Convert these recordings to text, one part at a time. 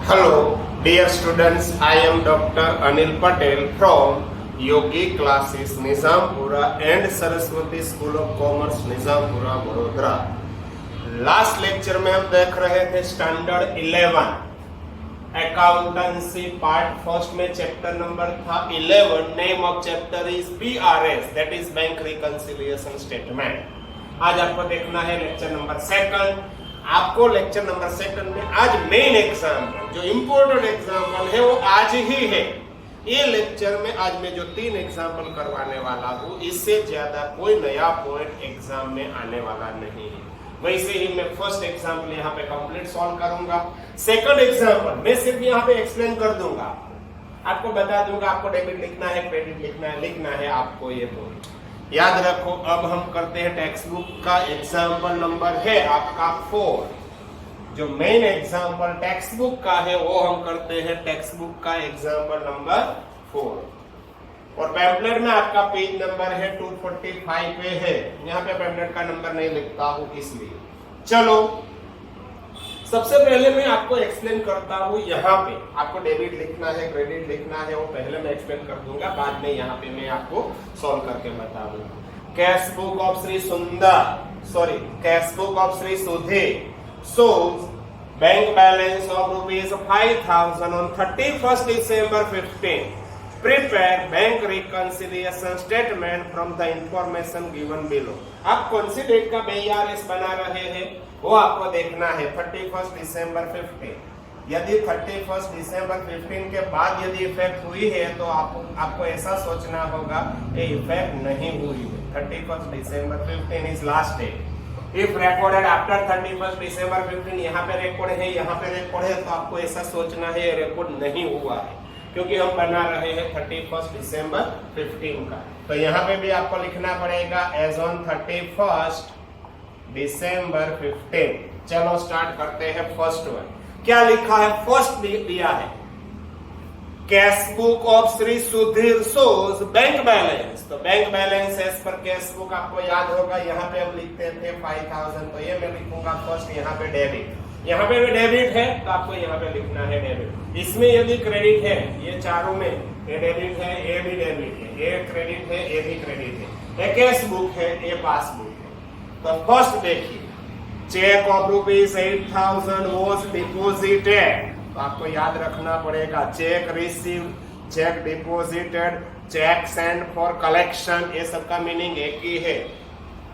Hello, dear students. I am Dr. Anil Patel from Yogi Classes, Nizampura and Saraswati School of Commerce, Nizampura, Vadodara. Last lecture में हम देख रहे थे standard 11 accountancy part first में chapter number था 11। Name of chapter is BRS, that is bank reconciliation statement. आज आपको देखना है लेक्चर नंबर सेकंड। आपको लेक्चर नंबर सेकंड में आज मेन एग्जाम्पल, जो इम्पोर्टेंट एग्जाम्पल है वो आज ही है। ये लेक्चर में आज मैं जो 3 एग्जाम्पल करवाने वाला हूँ, इससे ज्यादा कोई नया पॉइंट एग्जाम में आने वाला नहीं है। वैसे ही मैं फर्स्ट एग्जाम्पल यहाँ पे कंप्लीट सॉल्व करूंगा। सेकंड एग्जाम्पल मैं सिर्फ यहाँ पे एक्सप्लेन कर दूंगा, आपको बता दूंगा आपको डेबिट लिखना है, क्रेडिट लिखना है आपको ये पॉइंट याद रखो। अब हम करते हैं टेक्स्ट बुक का एग्जाम्पल नंबर है आपका 4। जो मेन एग्जाम्पल टेक्स्ट बुक का है वो हम करते हैं टेक्स्ट बुक का एग्जाम्पल नंबर 4। और पैम्पलेट में आपका पेज नंबर है 245 पे है। यहाँ पे पैम्पलेट का नंबर नहीं लिखता हूँ इसलिए। चलो सबसे पहले मैं आपको एक्सप्लेन करता हूँ। यहाँ पे आपको डेबिट लिखना है, क्रेडिट लिखना है, वो पहले मैं एक्सप्लेन कर दूंगा, बाद में यहाँ पे मैं आपको सॉल्व करके बता दूंगा। Cash book of Shri cash book of Shri Sudhe shows bank balance of rupees 5,000 on 31st December 15. Prepare bank reconciliation statement from the information given below. आप कौन सी डेट का BRS बना रहे हैं वो आपको देखना है 31st December 15। यदि 31st December 15 के बाद यदि इफेक्ट हुई है तो आपको ऐसा सोचना होगा ये इफेक्ट नहीं हुई है। 31st December 15 is last day. If recorded after 31st December 15, यहाँ पे रिकॉर्ड है, यहाँ पे रिकॉर्ड है, तो आपको ऐसा सोचना है ये रिकॉर्ड नहीं हुआ है, क्योंकि हम बना रहे हैं 31st December 15 का। तो यहाँ पे भी आपको लिखना पड़ेगा as on 31st December 15। चलो स्टार्ट करते हैं फर्स्ट वन। क्या लिखा है? फर्स्ट दिया है cash book of Shri Sudhir shows bank balance. तो bank balance as per cash book आपको याद होगा, यहाँ पे हम लिखते थे 5,000, तो ये मैं लिखूंगा फर्स्ट यहाँ पे डेबिट। यहाँ पे भी डेबिट है तो आपको यहाँ पे लिखना है डेबिट। इसमें यदि क्रेडिट है, ये चारों में ये डेबिट है, ये भी डेबिट है, ये क्रेडिट है, ये भी क्रेडिट है, ये कैश बुक है, ये पासबुक है। तो फर्स्ट देखिए cheque of rupees 8,000 was deposited. तो आपको याद रखना पड़ेगा cheque receive, cheque deposited, cheque send for collection, ये सबका मीनिंग एक ही है।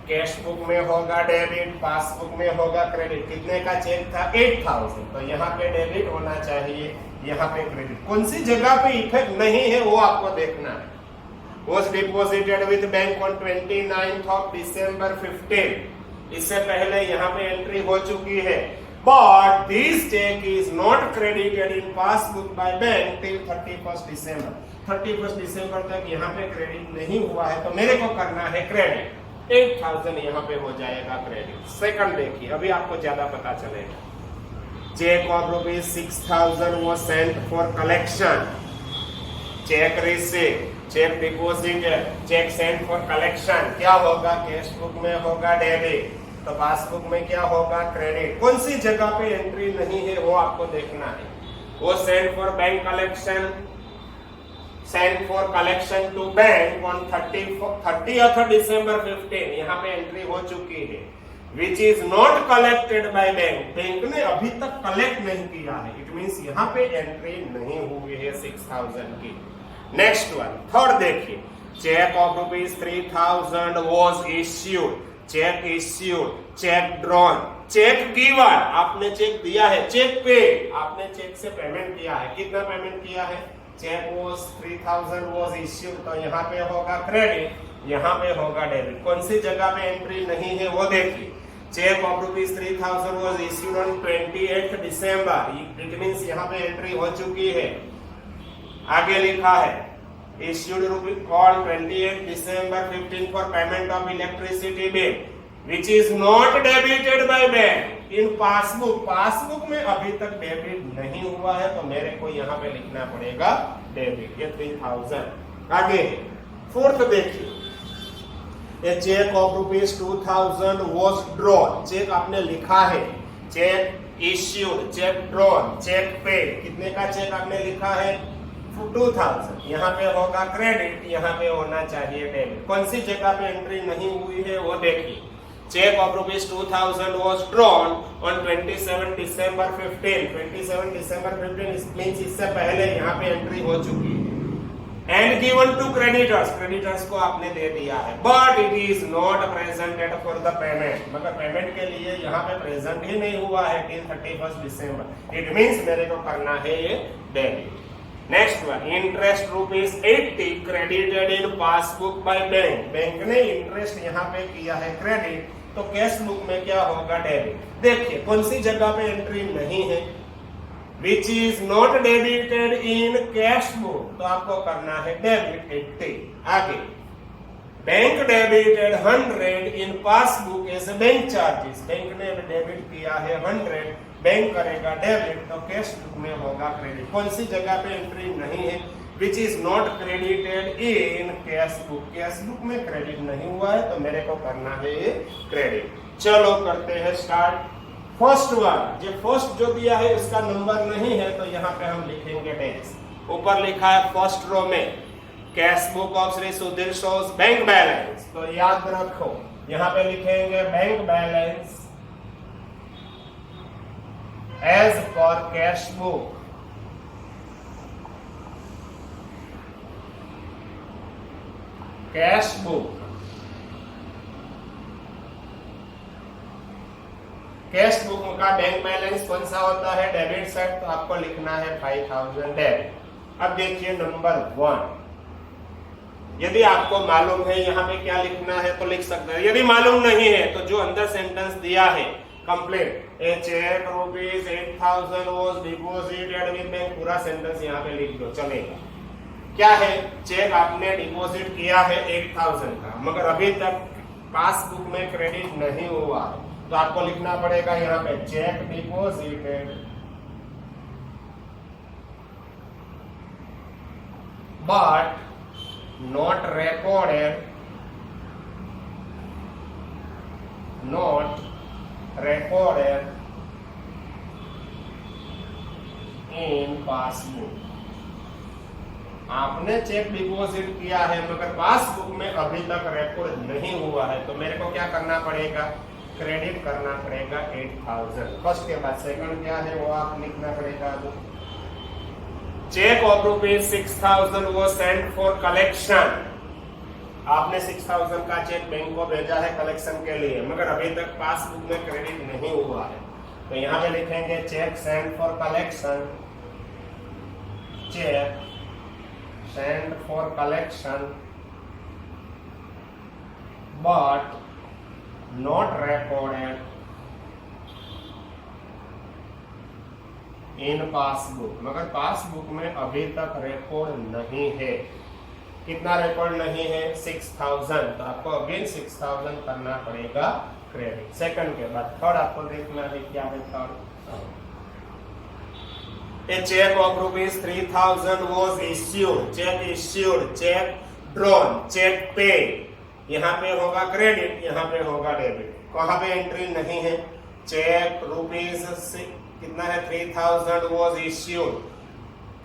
कैश बुक में होगा डेबिट, पासबुक में होगा क्रेडिट। कितने का चेक था? 8,000। तो यहाँ पे डेबिट होना चाहिए, यहाँ पे क्रेडिट। कौन सी जगह पे इफेक्ट नहीं है वो आपको देखना है। Was deposited with bank on 29th of December 15। इससे पहले यहाँ पे एंट्री हो चुकी है। But this check is not credited in passbook by bank till 31st December। 31st December तक यहाँ पे क्रेडिट नहीं हुआ है, तो मेरे को करना है क्रेडिट। 8,000 यहाँ पे हो जाएगा क्रेडिट। सेकंड देखिए, अभी आपको ज्यादा पता चलेगा। Cheque of rupees 6,000 was sent for collection। Cheque receive, cheque deposited, cheque send for collection. क्या होगा? कैश बुक में होगा डेबिट, तो पासबुक में क्या होगा? क्रेडिट। कौन सी जगह पे एंट्री नहीं है वो आपको देखना है। वो send for bank collection, send for collection to bank on 30th December 15। यहाँ पे एंट्री हो चुकी है। Which is not collected by bank. Bank ने अभी तक कलेक्ट नहीं किया है, इट मीन्स यहाँ पे एंट्री नहीं हुई है 6,000 की। नेक्स्ट वन थर्ड देखिए, cheque of rupees 3,000 was issued. Cheque issued, cheque drawn, cheque given. आपने चेक दिया है, चेक पे आपने चेक से पेमेंट किया है। कितना पेमेंट किया है? चेक वॉज 3,000 वॉज इश्यूड, तो यहाँ पे होगा क्रेडिट, यहाँ पे होगा डेबिट। कौन सी जगह पे एंट्री नहीं है वो देखिए। Cheque of rupees 3,000 was issued on 28th December। It means यहाँ पे एंट्री हो चुकी है। आगे लिखा है issued on 28th December 15 for payment of electricity bill, which is not debited by bank in passbook। Passbook में अभी तक डेबिट नहीं हुआ है, तो मेरे को यहाँ पे लिखना पड़ेगा डेबिट, ये 3,000। आगे फोर्थ देखिए, cheque of rupees 2,000 was draw. Cheque आपने लिखा है, cheque issued, cheque drawn, cheque pay, कितने का चेक आपने लिखा है 2000, यहाँ पे होगा क्रेडिट, यहाँ पे होना चाहिए डेबिट। कौन सी जगह पे एंट्री नहीं हुई है वो देखिए। Cheque of ₹2000 was drawn on 27 December 15, 27 December 15 means इससे पहले यहाँ पे एंट्री हो चुकी है। And given to creditors, creditors को आपने दे दिया है, but it is not presented for the payment, मगर पेमेंट के लिए यहाँ पे प्रेजेंट ही नहीं हुआ है टिल 31 दिसंबर। इट मींस मेरे को करना है ये debit. Next one, interest ₹80 credited in passbook bye bank, bank ने इंटरेस्ट यहाँ पे किया है क्रेडिट, तो कैश बुक में क्या होगा डेबिट। देखिए कौन सी जगह पे एंट्री नहीं है, which is not debited in cash book, तो आपको करना है डेबिट 80। आगे, bank debited 100 in passbook as bank charges, bank ने डेबिट किया है 100, बैंक करेगा डेबिट, तो कैश बुक में होगा क्रेडिट। कौन सी जगह पे एंट्री नहीं है, which is not credited in cash book, cash book में क्रेडिट नहीं हुआ है, तो मेरे को करना है ये क्रेडिट। चलो करते हैं स्टार्ट। फर्स्ट वन, जो फर्स्ट जो दिया है उसका नंबर नहीं है, तो यहाँ पे हम लिखेंगे डैश। ऊपर लिखा है फर्स्ट रो में cash book of Shri Sudhir shows bank balance, तो याद रखो यहाँ पे लिखेंगे bank balance as per cash book, cash book, cash book का बैंक बैलेंस कौन सा होता है डेबिट साइड, तो आपको लिखना है 5000 डेबिट। अब देखिए नंबर 1, यदि आपको मालूम है यहाँ पे क्या लिखना है तो लिख सकते हैं, यदि मालूम नहीं है तो जो अंदर सेंटेंस दिया है complete, a cheque ₹8000 was deposited with bank, पूरा सेंटेंस यहाँ पे लिख दो चलेगा। क्या है, चेक आपने डिपॉजिट किया है 8000 का, मगर अभी तक पासबुक में क्रेडिट नहीं हुआ है, तो आपको लिखना पड़ेगा यहाँ पे check deposited but not recorded in passbook. आपने चेक डिपॉजिट किया है मगर पासबुक में अभी तक रिकॉर्ड नहीं हुआ है, तो मेरे को क्या करना पड़ेगा, क्रेडिट करना पड़ेगा 8000। फर्स्ट के बाद सेकंड क्या है वो आप लिखना पड़ेगा। चेक ऑफ ₹6000 वो सेंड फॉर कलेक्शन, आपने 6000 का चेक बैंक को भेजा है कलेक्शन के लिए, मगर अभी तक पासबुक में क्रेडिट नहीं हुआ है, तो यहाँ पे लिखेंगे cheque send for collection, cheque send for collection but not recorded in passbook, मगर पासबुक में अभी तक रिकॉर्ड नहीं है। कितना रिकॉर्ड नहीं है 6000, तो आपको अगेन 6000 करना पड़ेगा क्रेडिट। सेकंड के बाद थर्ड आपको देखना है क्या है third, a cheque of ₹3000 was issued, cheque issued, cheque drawn, cheque pay, यहाँ पे होगा क्रेडिट, यहाँ पे होगा डेबिट। कहाँ पे एंट्री नहीं है, चेक कितना है 3000 was issued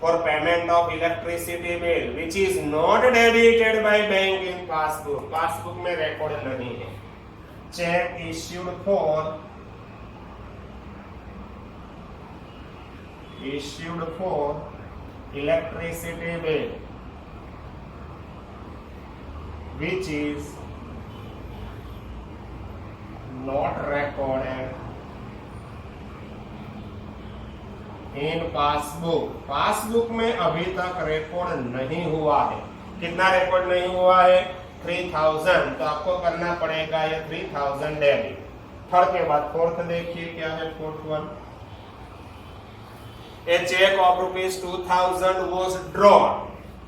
for payment of electricity bill which is not debited by bank in passbook, passbook में रिकॉर्ड नहीं है। Cheque issued for electricity bill which is not recorded in passbook, passbook में अभी तक रिकॉर्ड नहीं हुआ है। कितना रिकॉर्ड नहीं हुआ है 3000, तो आपको करना पड़ेगा ये 3000 डेबिट। थर्ड के बाद फोर्थ देखिए क्या है fourth one, a cheque of ₹2000 was drawn,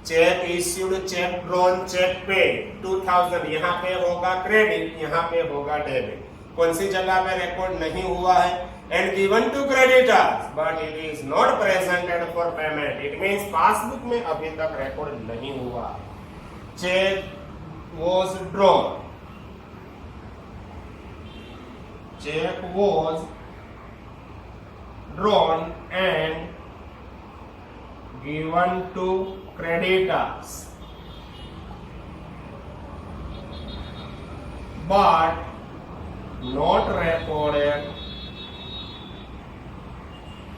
cheque issued, cheque drawn, cheque pay 2000, यहाँ पे होगा क्रेडिट, यहाँ पे होगा डेबिट। कौन सी जगह पे रिकॉर्ड नहीं हुआ है, and given to creditors but it is not presented for payment, it means passbook में अभी तक रिकॉर्ड नहीं हुआ है। Cheque was drawn, cheque was drawn and given to creditors, but not recorded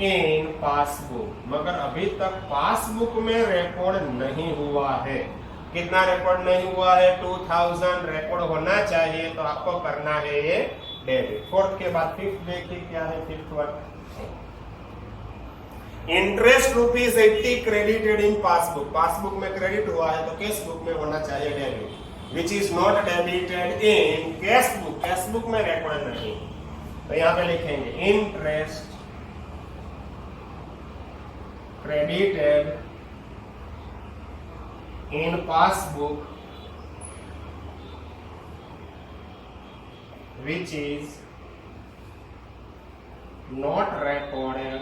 in passbook, मगर अभी तक पासबुक में रिकॉर्ड नहीं हुआ है। कितना रिकॉर्ड नहीं हुआ है? 2000 रिकॉर्ड होना चाहिए, तो आपको करना है ये डेबिट। फोर्थ के बाद फिफ्थ देखिए क्या है। Fifth one, interest ₹80 credited in passbook, passbook में क्रेडिट हुआ है तो कैश बुक में होना चाहिए debit, which is not debited in cash book, cash book में रिकॉर्ड नहीं, तो यहां पे लिखेंगे interest credited in passbook which is not recorded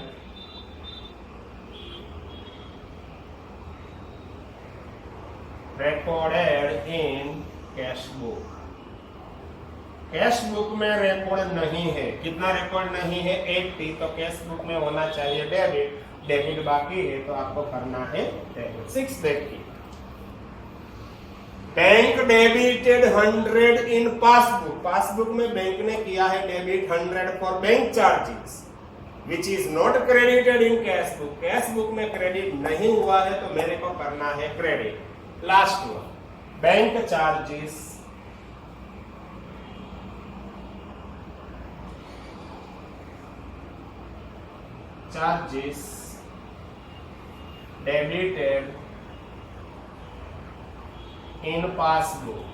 in cash book, cash book में रिकॉर्ड नहीं है। कितना रिकॉर्ड नहीं है? 80, तो कैश बुक में होना चाहिए डेबिट, डेबिट बाकी है तो आपको करना है डेबिट। 6 देखिए, bank debited 100 in passbook, passbook में बैंक ने किया है debit 100 for bank charges which is not credited in cash book, cash book में क्रेडिट नहीं हुआ है तो मेरे को करना है credit. Last one, bank charges debited in passbook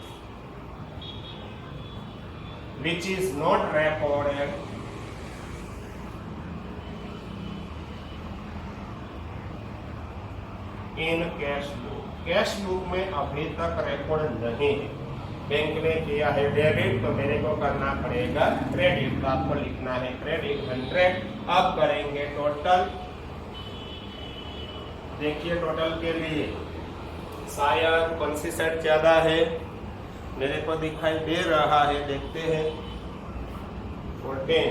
which is not recorded in cash book, cash book में अभी तक रिकॉर्ड नहीं है। बैंक ने किया है डेबिट तो मेरे को करना पड़ेगा क्रेडिट, तो आपको लिखना है क्रेडिट 100। अब करेंगे टोटल, देखिए टोटल के लिए शायद कौन सी सेट ज्यादा है, मेरे को दिखाई दे रहा है, देखते हैं 14,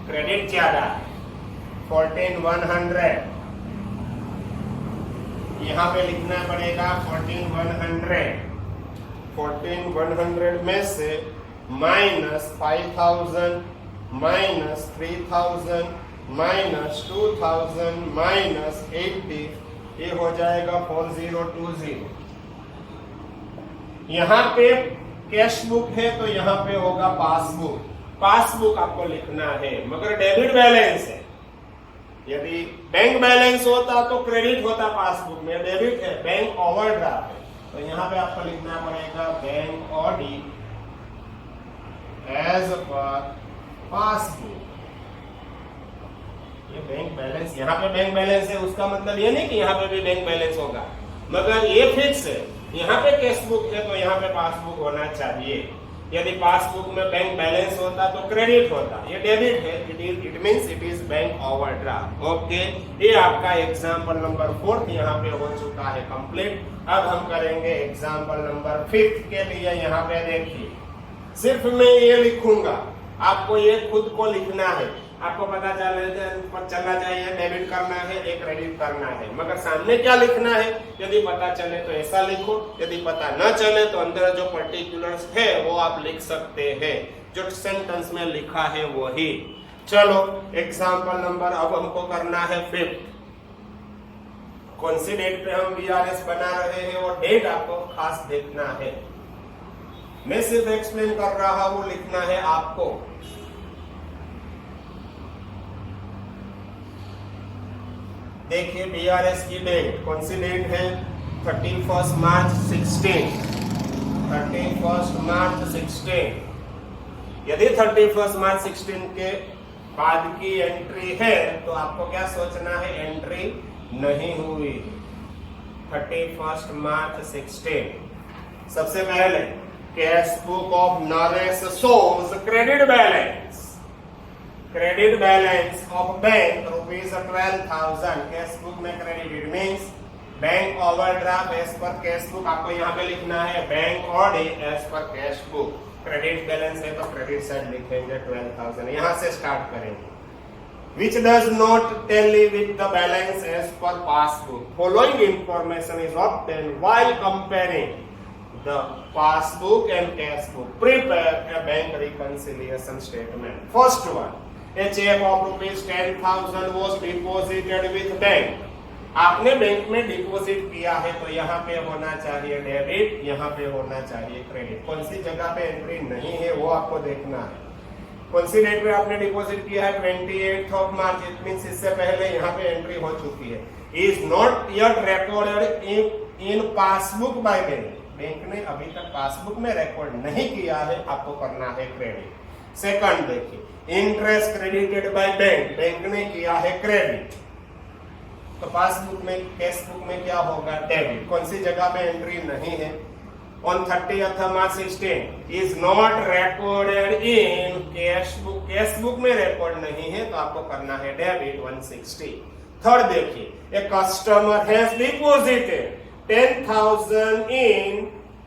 क्रेडिट ज्यादा है 14,100, यहाँ पे लिखना पड़ेगा 14,100, 14,100 में से -5,000 -3,000 -2,000 -80, ये हो जाएगा 4020। यहाँ पे कैश बुक है तो यहाँ पे होगा पासबुक, पासबुक आपको लिखना है, मगर डेबिट बैलेंस है। यदि बैंक बैलेंस होता तो क्रेडिट होता पासबुक में, डेबिट है, बैंक ओवरड्राफ्ट है, तो यहाँ पे आपको लिखना पड़ेगा bank audit as per passbook. ये बैंक बैलेंस, यहाँ पे बैंक बैलेंस है, उसका मतलब ये नहीं कि यहाँ पे भी बैंक बैलेंस होगा, मगर ये फिक्स है। यहाँ पे कैश बुक है तो यहाँ पे पासबुक होना चाहिए। यदि पासबुक में बैंक बैलेंस होता तो क्रेडिट होता, ये डेबिट है, it means it is bank overdraft. Okay, ये आपका एग्जांपल नंबर 4 यहाँ पे हो चुका है कंप्लीट। अब हम करेंगे एग्जांपल नंबर 5 के लिए। यहाँ पे देखिए, सिर्फ मैं ये लिखूंगा, आपको ये खुद को लिखना है, आपको पता चलना चाहिए डेबिट करना है या क्रेडिट करना है, मगर सामने क्या लिखना है, यदि पता चले तो ऐसा लिखो, यदि पता न चले तो अंदर जो पर्टिकुलर्स है वो आप लिख सकते हैं, जो सेंटेंस में लिखा है वही। चलो एग्जांपल नंबर अब हमको करना है 5। कौन सी डेट पे हम बीआरएस बना रहे हैं वो डेट आपको खास देखना है, मैं सिर्फ एक्सप्लेन कर रहा हूं, लिखना है आपको। देखिए बीआरएस की डेट, कौन सी डेट है, 31 मार्च 16, 31 मार्च 16। यदि 31 मार्च 16 के बाद की एंट्री है तो आपको क्या सोचना है, एंट्री नहीं हुई। 31 मार्च 16 सबसे पहले cash book of Naresh shows credit balance, credit balance of bank ₹12,000, cash book में credit means bank overdraft as per cash book, आपको यहाँ पे लिखना है bank audit as per cash book. Credit balance है तो क्रेडिट साइड लिखेंगे 12,000, यहाँ से स्टार्ट करेंगे। which does not tally with the balance as per passbook. Following information is obtained while comparing the passbook and cash book. Prepare a bank reconciliation statement. First one, a check of rupees 10,000 was deposited with bank. आपने bank में deposit किया है तो यहाँ पे होना चाहिए debit, यहाँ पे होना चाहिए क्रेडिट। कौन सी जगह पे एंट्री नहीं है वो आपको देखना है। कौन सी डेट पे आपने डिपॉजिट किया है? 28th of March, it means इससे पहले यहाँ पे एंट्री हो चुकी है। Is not yet recorded in passbook bye bank. Bank ने अभी तक पासबुक में रिकॉर्ड नहीं किया है, आपको करना है क्रेडिट। सेकंड देखिए, interest credited bye bank, bank ने किया है क्रेडिट, तो पासबुक में कैश बुक में क्या होगा? डेबिट। कौन सी जगह पे एंट्री नहीं है? On 30th March 16 is not recorded in cash book, cash book में रिकॉर्ड नहीं है तो आपको करना है डेबिट 160। थर्ड देखिए, a customer has deposited 10,000 in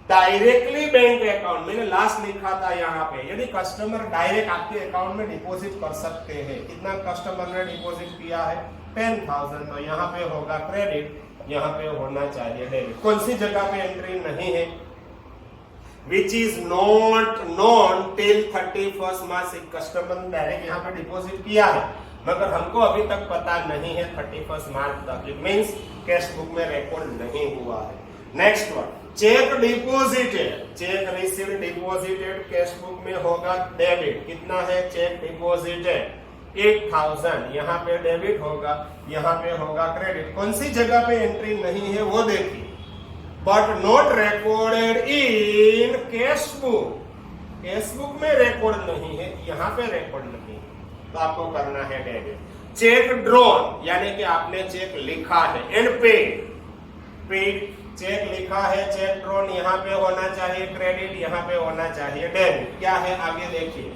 directly bank account. मैंने लास्ट लिखा था यहाँ पे, यदि कस्टमर डायरेक्ट आपके अकाउंट में डिपॉजिट कर सकते हैं। कितना कस्टमर ने डिपॉजिट किया है? 10,000, तो यहाँ पे होगा क्रेडिट, यहाँ पे होना चाहिए डेबिट। कौन सी जगह पे एंट्री नहीं है? Which is not known till 31st March। Customer ने डायरेक्ट यहाँ पे डिपॉजिट किया है मगर हमको अभी तक पता नहीं है 31st मार्च तक, इट मींस कैश बुक में रिकॉर्ड नहीं हुआ है। Next one, check deposited, check received deposited, cash book में होगा डेबिट। कितना है? चेक डिपॉजिटेड 8,000, यहाँ पे डेबिट होगा, यहाँ पे होगा क्रेडिट। कौन सी जगह पे एंट्री नहीं है वो देखिए। But not recorded in cash book, cash book में रिकॉर्ड नहीं है, यहाँ पे रिकॉर्ड नहीं है तो आपको करना है डेबिट। चेक ड्रॉन, यानी कि आपने चेक लिखा है एंड पेड, पेड चेक लिखा है, चेक ड्रॉन, यहाँ पे होना चाहिए क्रेडिट, यहाँ पे होना चाहिए डेबिट। क्या है आगे देखिए,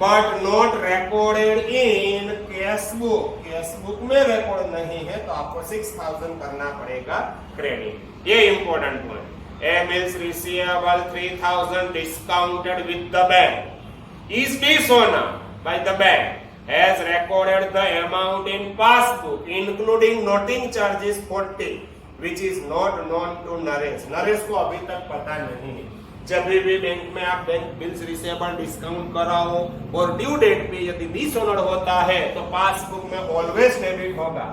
but not recorded in cash book, cash book में रिकॉर्ड नहीं है तो आपको 6,000 करना पड़ेगा क्रेडिट। ये important point. A bills receivable 3,000 discounted with the bank is be सोना by the bank has recorded the amount in passbook including noting charges 40 which is not known to Naresh. Naresh को अभी तक पता नहीं है। जब भी बैंक में आप बैंक बिल्स रिसीवेबल डिस्काउंट कराओ और ड्यू डेट पे यदि डिसऑनर होता है तो पासबुक में ऑलवेज डेबिट होगा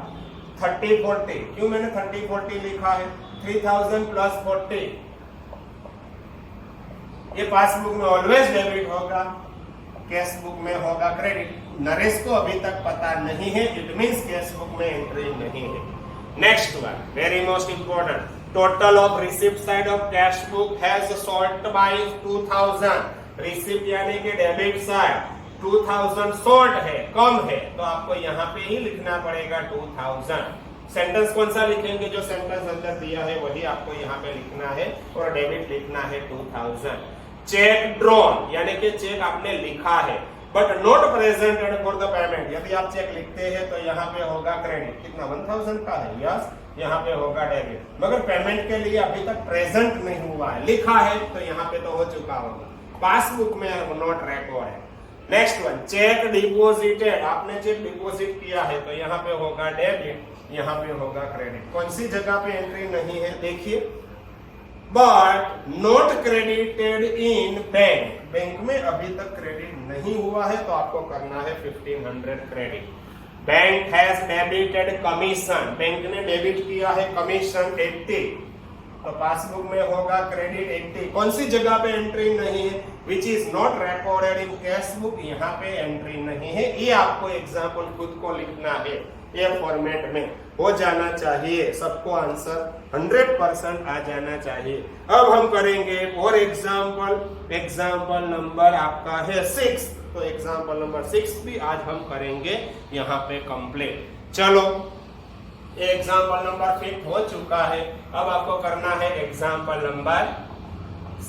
30-40। क्यों मैंने 30-40 लिखा है? 3,000 प्लस 40, ये पासबुक में ऑलवेज डेबिट होगा, कैश बुक में होगा क्रेडिट। नरेश को अभी तक पता नहीं है, इट मींस कैश बुक में एंट्री नहीं है। Next one, very most important, total of receipt side of cash book has salt by 2,000। Receipt यानी कि डेबिट साइड 2,000 शॉर्ट है, कम है, तो आपको यहाँ पे ही लिखना पड़ेगा 2,000। सेंटेंस कौन सा लिखेंगे? जो सेंटेंस अंदर दिया है वही आपको यहाँ पे लिखना है और डेबिट लिखना है 2,000। चेक ड्रॉन, यानी कि चेक आपने लिखा है but not presented for the payment. यदि आप चेक लिखते हैं तो यहाँ पे होगा क्रेडिट। कितना? 1,000 का है, यस, यहाँ पे होगा डेबिट। मगर पेमेंट के लिए अभी तक प्रेजेंट नहीं हुआ है, लिखा है तो यहाँ पे तो हो चुका होगा, पासबुक में नॉट रिकॉर्ड है। नेक्स्ट वन, चेक डिपॉजिटेड, आपने चेक डिपॉजिट किया है तो यहाँ पे होगा डेबिट, यहाँ पे होगा क्रेडिट। कौन सी जगह पे एंट्री नहीं है? देखिए, but not credited in bank, bank में अभी तक क्रेडिट नहीं हुआ है तो आपको करना है 1,500 credit. Bank has debited commission, bank ने डेबिट किया है कमीशन 80, तो पासबुक में होगा क्रेडिट 80। कौन सी जगह पे एंट्री नहीं है? Which is not recorded in cash book, यहाँ पे एंट्री नहीं है। ये आपको एग्जाम्पल खुद को लिखना है, ये फॉर्मेट में हो जाना चाहिए, सबको आंसर 100% आ जाना चाहिए। अब हम करेंगे और एग्जाम्पल नंबर आपका है 6, तो एग्जाम्पल नंबर 6 भी आज हम करेंगे यहाँ पे कंप्लीट। चलो, एग्जाम्पल नंबर 5 हो चुका है, अब आपको करना है एग्जाम्पल नंबर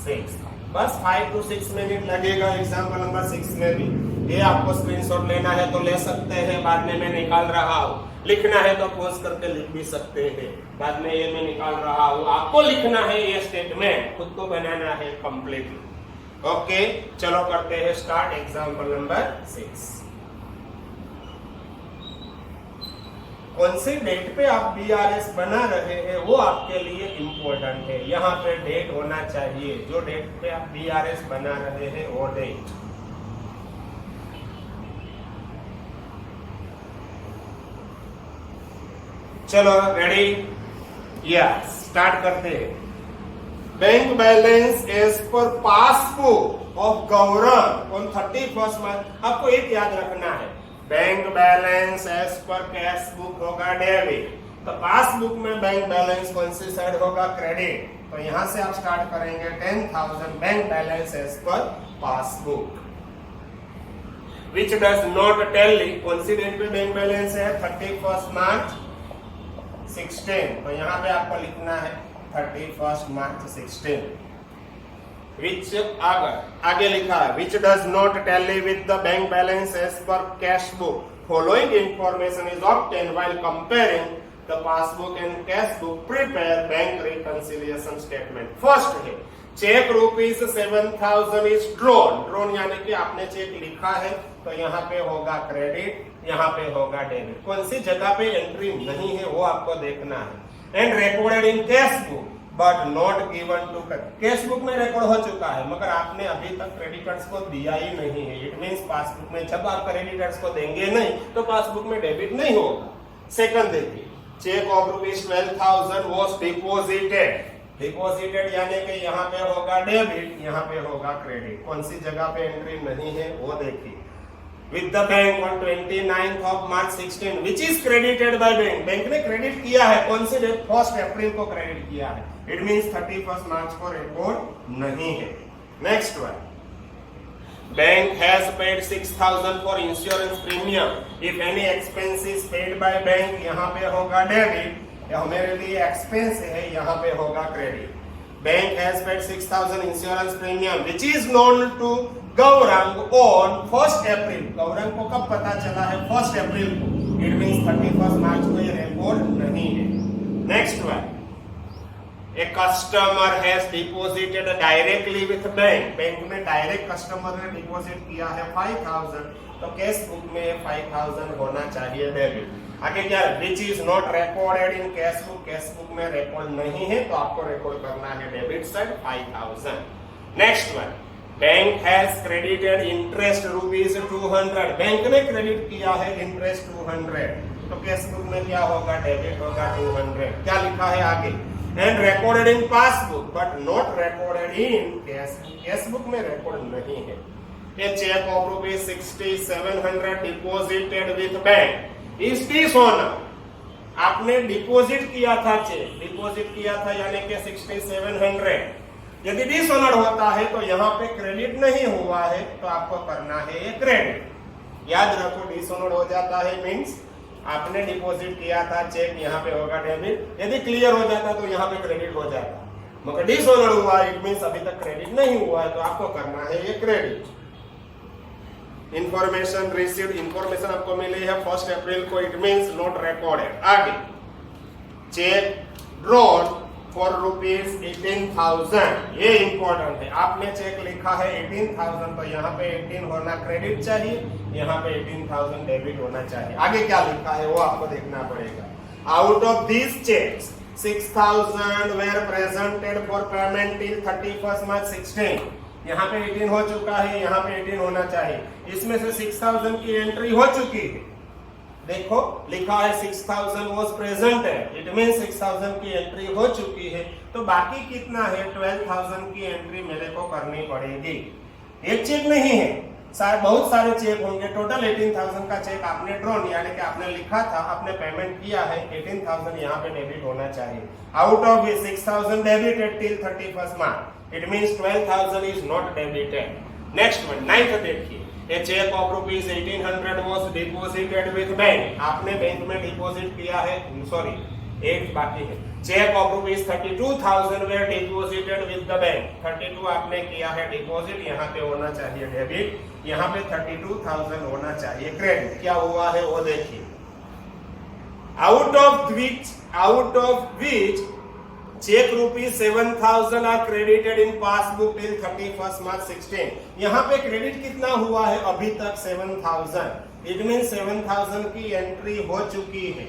6। बस 5 to 6 मिनट लगेगा एग्जाम्पल नंबर 6 में भी। ये आपको स्क्रीनशॉट लेना है तो ले सकते हैं, बाद में मैं निकाल रहा हूँ। लिखना है तो पॉज करके लिख भी सकते हैं, बाद में ये मैं निकाल रहा हूँ। आपको लिखना है ये स्टेटमेंट, खुद को बनाना है कंप्लीटली। ओके, चलो करते हैं स्टार्ट एग्जाम्पल नंबर 6। कौन सी डेट पे आप BRS बना रहे हैं वो आपके लिए इंपॉर्टेंट है। यहाँ पे डेट होना चाहिए, जो डेट पे आप BRS बना रहे हैं वो डेट। चलो रेडी, यस स्टार्ट करते हैं। Bank balance as per passbook of Gaurav on 31st March. आपको एक याद रखना है, bank balance as per cash book होगा डेबिट, तो पासबुक में बैंक बैलेंस कौन सी साइड होगा, क्रेडिट। तो यहां से आप स्टार्ट करेंगे 10,000 bank balance as per passbook which does not tally, कौन सी डेट पे बैंक बैलेंस है, 31st मार्च 16। तो यहाँ पे आपको लिखना है 31st मार्च 16। विच आगे लिखा है which does not tally with the bank balance as per cash book, following information is obtained while comparing the passbook and cash book, prepare bank reconciliation statement. First है चेक ₹7,000 इज ड्रॉन यानी कि आपने check लिखा है तो यहाँ पे होगा क्रेडिट, यहाँ पे होगा डेबिट। कौन सी जगह पे एंट्री नहीं है वो आपको देखना है। And recorded in cash book but not given to, cash book में रिकॉर्ड हो चुका है मगर आपने अभी तक क्रेडिटर्स को दिया ही नहीं है। इट मींस पासबुक में जब आप क्रेडिटर्स को देंगे नहीं तो पासबुक में डेबिट नहीं होगा। सेकंड देखिए, चेक ऑफ ₹12,000 वाज डिपॉजिटेड यानी कि यहाँ पे होगा डेबिट, यहाँ पे होगा क्रेडिट। कौन सी जगह पे एंट्री नहीं है वो देखिए। With the bank on 29th of March 16, which is credited by bank, bank ने क्रेडिट किया है, कौन सी डेट, 1 अप्रैल को क्रेडिट किया है। इट मींस 31st मार्च को रिकॉर्ड नहीं है। Next one, bank has paid 6,000 for insurance premium, if any expense is paid by bank, यहाँ पे होगा डेबिट, या मेरे लिए एक्सपेंस है, यहाँ पे होगा credit. Bank has paid 6,000 insurance premium which is known to Gaurang on 1 April, Gaurang को कब पता चला है, 1 अप्रैल को। इट मींस 31st मार्च को ये रिकॉर्ड नहीं है। Next one, a customer has deposited directly with bank, bank में डायरेक्ट कस्टमर ने डिपॉजिट किया है 5,000, तो कैश बुक में 5,000 होना चाहिए डेबिट। आगे क्या, विच is not recorded in cash book में रिकॉर्ड नहीं है तो आपको रिकॉर्ड करना है debit side 5,000। Next one, bank has credited interest ₹200, bank ने क्रेडिट किया है इंटरेस्ट 200, तो कैश बुक में क्या होगा, डेबिट होगा 200। क्या लिखा है आगे, and recorded in passbook but not recorded in cash book में रिकॉर्ड नहीं है। A cheque of ₹6,700 deposited with bank is dishonour, आपने डिपॉजिट किया था, चेक डिपॉजिट किया था यानी कि 6,700, यदि डिसऑनर्ड होता है तो यहाँ पे क्रेडिट नहीं हुआ है तो आपको करना है ये क्रेडिट। याद रखो, डिसऑनर्ड हो जाता है मींस आपने डिपॉजिट किया था चेक, यहाँ पे होगा डेबिट, यदि क्लियर हो जाता तो यहाँ पे क्रेडिट हो जाता, मगर डिसऑनर्ड हुआ इट मींस अभी तक क्रेडिट नहीं हुआ है तो आपको करना है ये क्रेडिट। इंफॉर्मेशन रिसीव्ड, इंफॉर्मेशन आपको मिली है 1 अप्रैल को, इट मींस नॉट रिकॉर्डेड। आगे, चेक ड्रॉन फॉर ₹18,000, ये इंपॉर्टेंट है, आपने चेक लिखा है 18,000 तो यहाँ पे 18 होना क्रेडिट चाहिए, यहाँ पे 18,000 डेबिट होना चाहिए। आगे क्या लिखा है वो आपको देखना पड़ेगा। Out of this cheques 6,000 were presented for payment till 31st March 16, यहाँ पे 18 हो चुका है, यहाँ पे 18 होना चाहिए, इसमें से 6,000 की एंट्री हो चुकी है। देखो लिखा है 6,000 वाज प्रेजेंट है, इट मीन 6,000 की एंट्री हो चुकी है, तो बाकी कितना है 12,000 की एंट्री मेरे को करनी पड़ेगी। एक चेक नहीं है, बहुत सारे चेक होंगे, टोटल 18,000 का चेक आपने ड्रॉन यानी कि आपने लिखा था, आपने पेमेंट किया है, 18,000 यहाँ पे डेबिट होना चाहिए। Out of 6,000 debited till 31st March, it means 12,000 is not debited. Next one, 9th देखिए, a cheque of ₹1,800 was deposited with bank, आपने बैंक में डिपॉजिट किया है, सॉरी 8 बाकी है। Cheque of ₹32,000 were deposited with the bank, 32 आपने किया है डिपॉजिट, यहाँ पे होना चाहिए डेबिट, यहाँ पे 32,000 होना चाहिए क्रेडिट। क्या हुआ है वो देखिए। Out of which cheque ₹7,000 are credited in passbook till 31st March 16, यहाँ पे क्रेडिट कितना हुआ है अभी तक 7,000, इट मीन 7,000 की एंट्री हो चुकी है।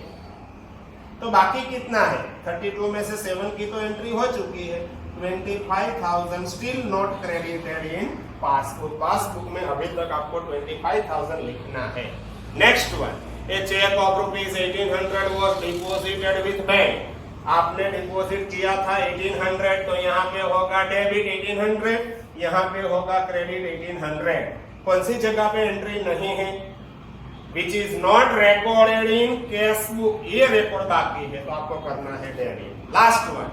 तो बाकी कितना है? 32 में से 7 की तो एंट्री हो चुकी है, 25,000 still not credited in passbook. Passbook में अभी तक आपको 25,000 लिखना है। Next one, a cheque of ₹1800 was deposited with bank. आपने डिपॉजिट किया था 1800, तो यहाँ पे होगा डेबिट 1800, यहाँ पे होगा क्रेडिट 1800। कौन सी जगह पे एंट्री नहीं है? Which is not recorded in cash book, ये रिकॉर्ड बाकी है, तो आपको करना है debit. Last one,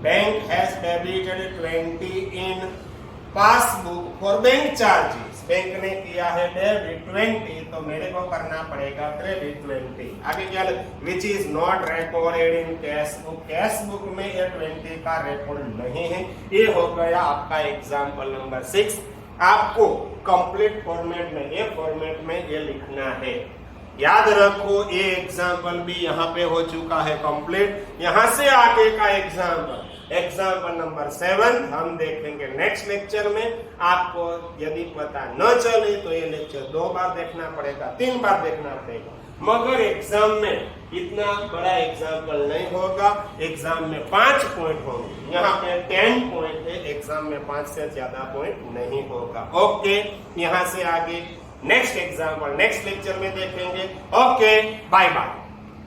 bank has debited 20 in passbook for bank charges. Bank ने किया है डेबिट 20, तो मेरे को करना पड़ेगा क्रेडिट 20। आगे क्या, विच is not recorded in cash book. Cash book में ये 20 का रिकॉर्ड नहीं है। ये हो गया आपका एग्जाम्पल नंबर 6। आपको कंप्लीट फॉर्मेट में, ये फॉर्मेट में ये लिखना है। याद रखो, ये एग्जाम्पल भी यहाँ पे हो चुका है कंप्लीट। यहाँ से आगे का एग्जाम्पल नंबर 7 हम देखेंगे नेक्स्ट लेक्चर में। आपको यदि पता न चले तो ये लेक्चर 2 बार देखना पड़ेगा, 3 बार देखना पड़ेगा, मगर एग्जाम में इतना बड़ा एग्जाम्पल नहीं होगा। एग्जाम में 5 पॉइंट होंगे, यहाँ पे 10 पॉइंट है, एग्जाम में 5 से ज्यादा पॉइंट नहीं होगा। ओके, यहाँ से आगे नेक्स्ट एग्जाम्पल नेक्स्ट लेक्चर में देखेंगे। Okay, bye bye.